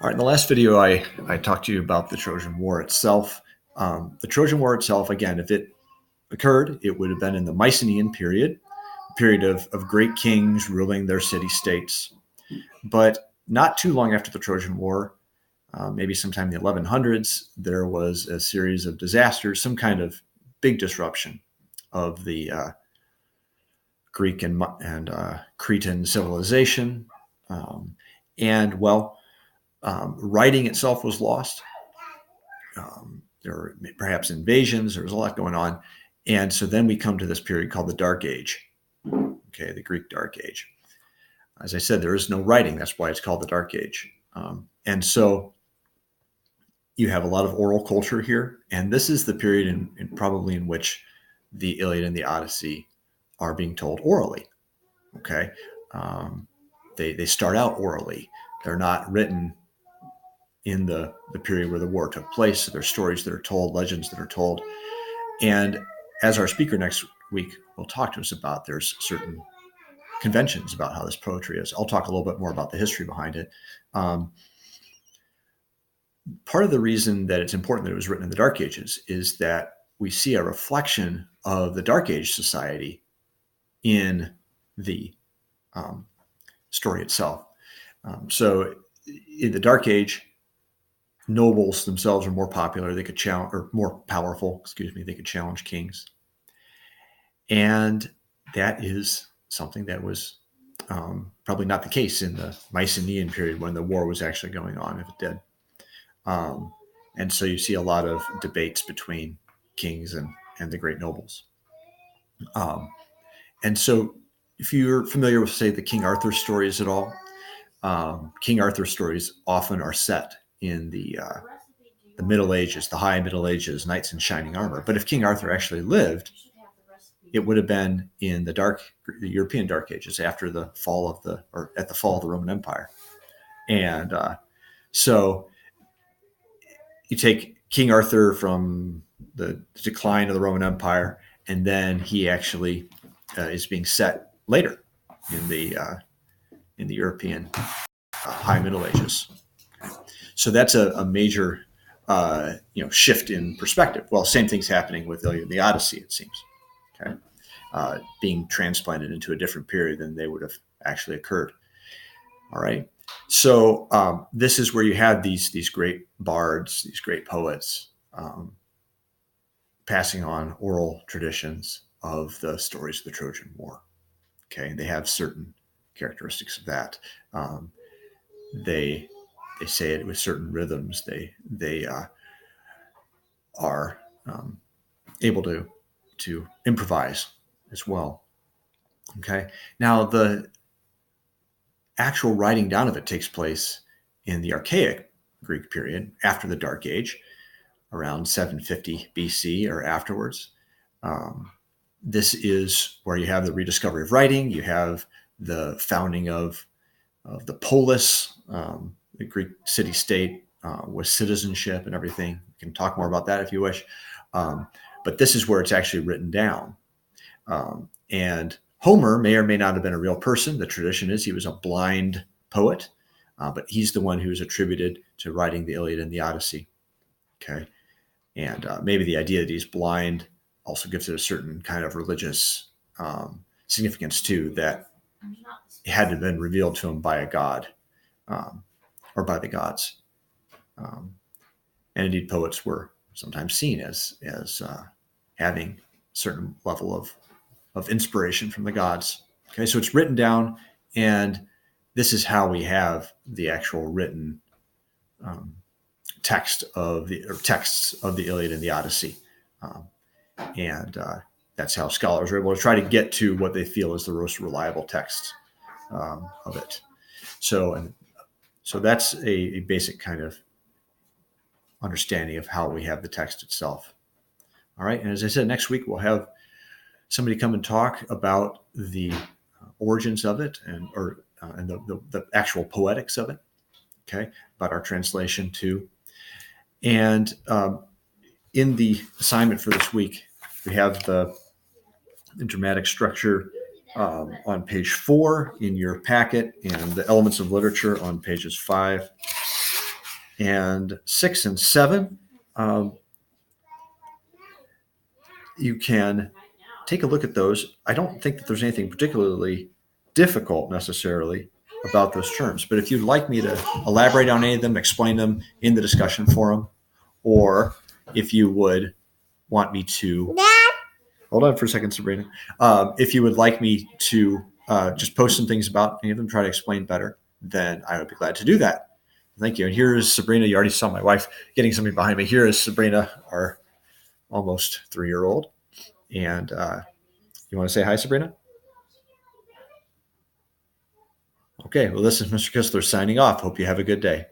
All right, in the last video, I talked to you about the Trojan War itself. The Trojan War itself, again, if it occurred, it would have been in the Mycenaean period, a period of great kings ruling their city-states. But not too long after the Trojan War, maybe sometime in the 1100s, there was a series of disasters, some kind of big disruption of the Greek and Cretan civilization. Writing itself was lost. There were perhaps invasions. There was a lot going on. And so then we come to this period called the Dark Age, okay, the Greek Dark Age. As I said, there is no writing. That's why it's called the Dark Age. And so you have a lot of oral culture here. And this is the period probably in which the Iliad and the Odyssey are being told orally, okay? They start out orally. They're not written in the period where the war took place. So there's stories that are told, legends that are told. And as our speaker next week will talk to us about, there's certain conventions about how this poetry is. I'll talk a little bit more about the history behind it. Part of the reason that it's important that it was written in the Dark Ages is that we see a reflection of the Dark Age society in the story itself. So in the Dark Age, nobles themselves were more popular. They could challenge, or more powerful, they could challenge kings. And that is something that was probably not the case in the Mycenaean period when the war was actually going on, if it did. And so you see a lot of debates between kings and the great nobles. And so if you're familiar with, say, the King Arthur stories at all, King Arthur stories often are set in the Middle Ages, the High Middle Ages, knights in shining armor. But if King Arthur actually lived, it would have been in the European Dark Ages after at the fall of the Roman Empire. And so you take King Arthur from the decline of the Roman Empire, and then he actually is being set later in the European High Middle Ages. So that's a major shift in perspective. Well, same thing's happening with Iliad and the Odyssey, it seems. Okay, being transplanted into a different period than they would have actually occurred. All right. So this is where you have these great bards, these great poets, passing on oral traditions of the stories of the Trojan War. Okay, and they have certain characteristics of that. They say it with certain rhythms. They are able to improvise as well. Okay, now the actual writing down of it takes place in the Archaic Greek period after the Dark Age, around 750 BC or afterwards. This is where you have the rediscovery of writing. You have the founding of the polis, the Greek city-state with citizenship and everything. We can talk more about that if you wish. But this is where it's actually written down. And Homer may or may not have been a real person. The tradition is he was a blind poet, but he's the one who's attributed to writing the Iliad and the Odyssey. Okay, and maybe the idea that he's blind also gives it a certain kind of religious significance too, that it had to have been revealed to him by a god or by the gods. And indeed, poets were sometimes seen as having a certain level of inspiration from the gods. Okay, so it's written down, and this is how we have the actual written texts of the Iliad and the Odyssey. And that's how scholars are able to try to get to what they feel is the most reliable text of it. So that's a basic kind of understanding of how we have the text itself. All right, and as I said, next week we'll have somebody come and talk about the origins of it and the actual poetics of it. Okay, about our translation too. And in the assignment for this week, we have the dramatic structure on page 4 in your packet, and the elements of literature on pages 5 And 6 and 7, you can take a look at those. I don't think that there's anything particularly difficult necessarily about those terms, but if you'd like me to elaborate on any of them, explain them in the discussion forum, or if you would want me to hold on for a second, Sabrina. If you would like me to just post some things about any of them, try to explain better, then I would be glad to do that. Thank you. And here is Sabrina. You already saw my wife getting something behind me. Here is Sabrina, our almost 3-year-old. And you want to say hi, Sabrina? Okay. Well, this is Mr. Kistler signing off. Hope you have a good day.